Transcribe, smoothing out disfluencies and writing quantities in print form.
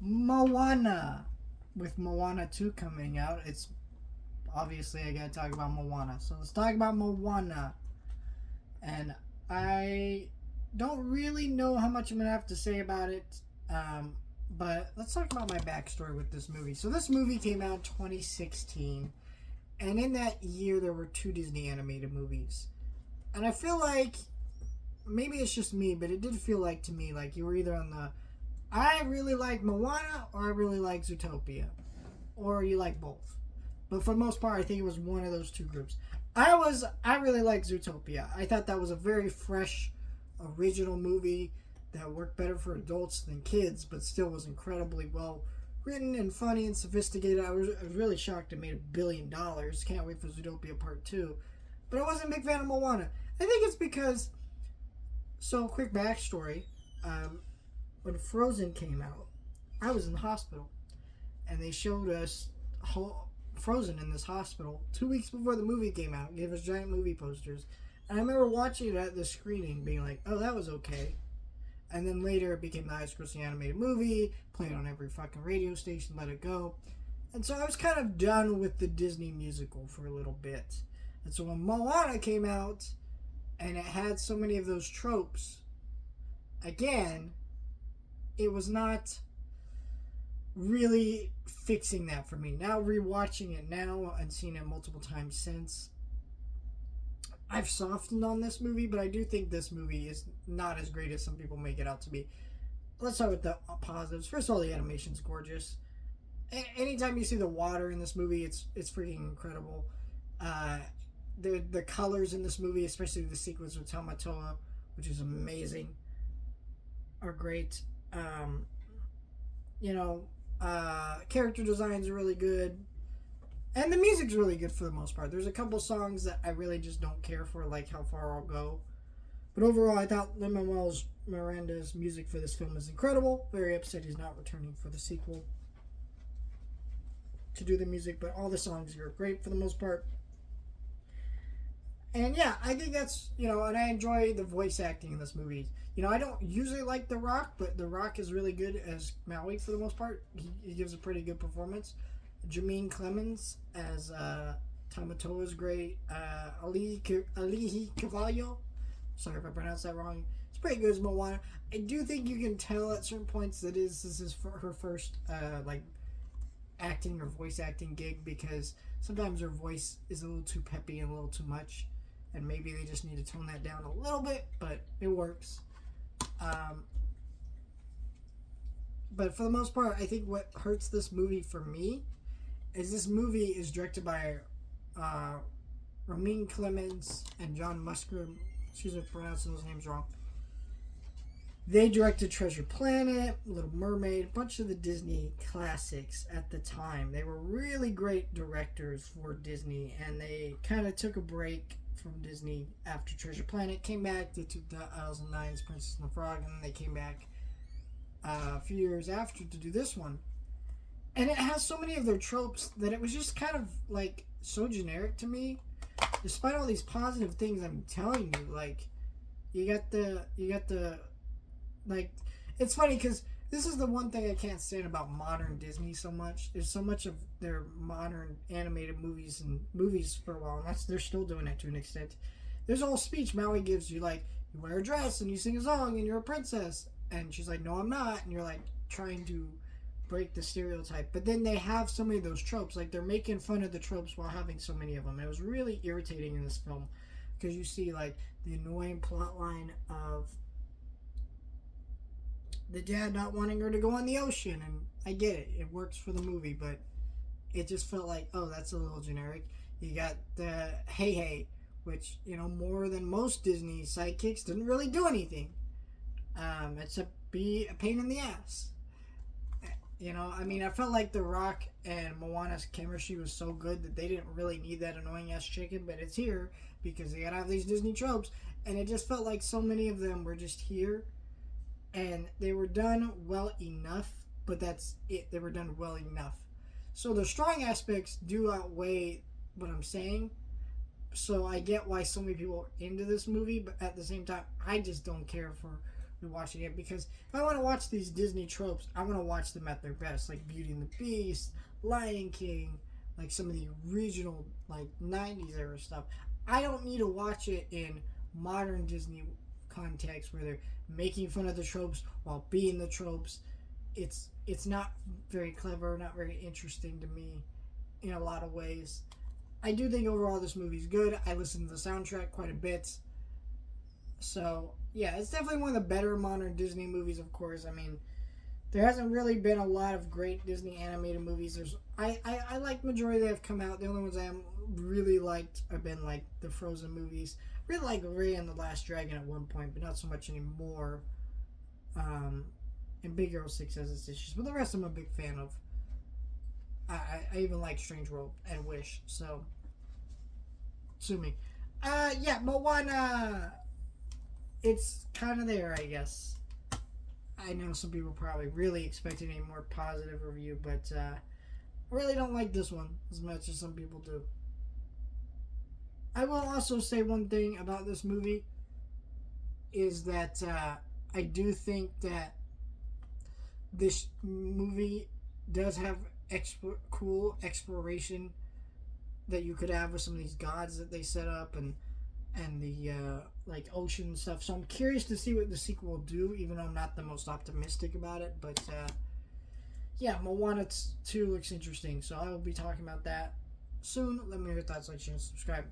Moana. With Moana 2 coming out, it's obviously I gotta talk about Moana. So let's talk about Moana. And I don't really know how much I'm gonna have to say about it. But let's talk about my backstory with this movie. So this movie came out in 2016, and in that year there were two Disney animated movies. And I feel like maybe it's just me, but it did feel like to me like you were either on the I really like Moana or I really like Zootopia, or you like both. But for the most part, I think it was one of those two groups. I really like Zootopia. I thought that was a very fresh, original movie that worked better for adults than kids, but still was incredibly well written and funny and sophisticated. I was really shocked it made $1 billion. Can't wait for Zootopia Part 2. But I wasn't a big fan of Moana. I think it's because, so quick backstory, when Frozen came out, I was in the hospital. And they showed us Frozen in this hospital 2 weeks before the movie came out. Gave us giant movie posters. And I remember watching it at the screening being like, oh, that was okay. And then later it became the highest grossing animated movie, played on every fucking radio station, let it go. And so I was kind of done with the Disney musical for a little bit. And so when Moana came out and it had so many of those tropes, again, it was not really fixing that for me. Now rewatching it now and seeing it multiple times since, I've softened on this movie, but I do think this movie is not as great as some people make it out to be. Let's start with the positives. First of all, the animation's gorgeous. Anytime you see the water in this movie, it's freaking incredible. The colors in this movie, especially the sequence with Tamatoa, which is amazing, are great. Character designs are really good. And the music's really good for the most part. There's a couple songs that I really just don't care for, like How Far I'll Go. But overall, I thought Lin-Manuel Miranda's music for this film is incredible. Very upset he's not returning for the sequel to do the music, but all the songs are great for the most part. And yeah, I think that's, and I enjoy the voice acting in this movie. I don't usually like The Rock, but The Rock is really good as Maui for the most part. He gives a pretty good performance. Jermaine Clemens as Tamatoa is great. Alihi Cavallo, sorry if I pronounced that wrong. It's pretty good as Moana. I do think you can tell at certain points that this is for her first acting or voice acting gig, because sometimes her voice is a little too peppy and a little too much, and maybe they just need to tone that down a little bit, but it works. But for the most part, I think what hurts this movie for me is this movie is directed by Ramin Clemens and John Musker. Excuse me for pronouncing those names wrong. They directed Treasure Planet, Little Mermaid, a bunch of the Disney classics at the time. They were really great directors for Disney, and they kind of took a break from Disney after Treasure Planet came back. They took 2009's Princess and the Frog, and then they came back a few years after to do this one. And it has so many of their tropes that it was just kind of like so generic to me. Despite all these positive things I'm telling you, like you got the like, it's funny because this is the one thing I can't stand about modern Disney so much. There's so much of their modern animated movies for a while, and they're still doing it to an extent. There's a whole speech Maui gives you, like, you wear a dress and you sing a song and you're a princess. And she's like, no, I'm not. And you're like trying to break the stereotype. But then they have so many of those tropes. Like, they're making fun of the tropes while having so many of them. It was really irritating in this film because you see, like, the annoying plot line of the dad not wanting her to go on the ocean, and I get it, it works for the movie, but it just felt like, oh, that's a little generic. You got the hey, which, more than most Disney sidekicks, didn't really do anything, except be a pain in the ass. I felt like The Rock and Moana's chemistry was so good that they didn't really need that annoying ass chicken, but it's here because they gotta have these Disney tropes, and it just felt like so many of them were just here. And they were done well enough, but that's it. They were done well enough. So the strong aspects do outweigh what I'm saying. So I get why so many people are into this movie, but at the same time, I just don't care for be watching it, because if I want to watch these Disney tropes, I want to watch them at their best, like Beauty and the Beast, Lion King, like some of the original like 90s era stuff. I don't need to watch it in modern Disney context where they're making fun of the tropes while being the tropes. It's not very clever, not very interesting to me in a lot of ways. I do think overall this movie's good. I listen to the soundtrack quite a bit. So, yeah, it's definitely one of the better modern Disney movies, of course. I mean, there hasn't really been a lot of great Disney animated movies. I like majority that have come out. The only ones I really liked have been like the Frozen movies. I really like Raya and the Last Dragon at one point, but not so much anymore. And Big Hero 6 has its issues, but the rest I'm a big fan of. I even like Strange World and Wish, so sue me. Yeah, Moana. It's kind of there, I guess. I know some people probably really expected a more positive review, but I really don't like this one as much as some people do. I will also say one thing about this movie is that I do think that this movie does have cool exploration that you could have with some of these gods that they set up and the like ocean stuff. So I'm curious to see what the sequel will do, even though I'm not the most optimistic about it. But yeah, Moana 2 looks interesting, so I will be talking about that soon. Let me know your thoughts, like, share, and subscribe.